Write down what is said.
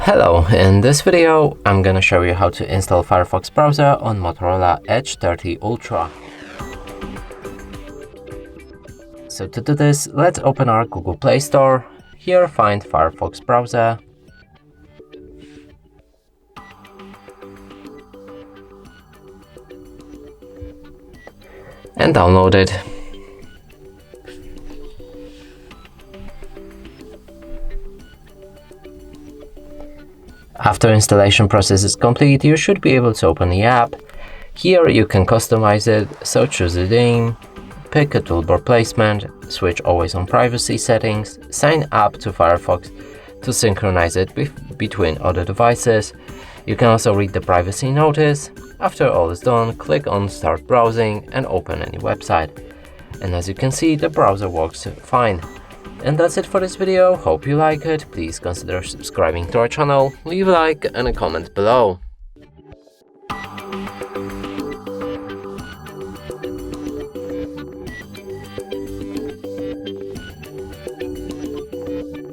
Hello, in this video I'm gonna show you how to install Firefox browser on Motorola Edge 30 Ultra. So to do this, let's open our Google Play Store. Here find Firefox browser. And download it. After installation process is complete, you should be able to open the app. Here you can customize it, so choose a theme, pick a toolbar placement, switch always on privacy settings, sign up to Firefox to synchronize it between other devices. You can also read the privacy notice. After all is done, click on Start Browsing and open any website. And as you can see, the browser works fine. And that's it for this video. Hope you like it. Please consider subscribing to our channel, leave a like and a comment below.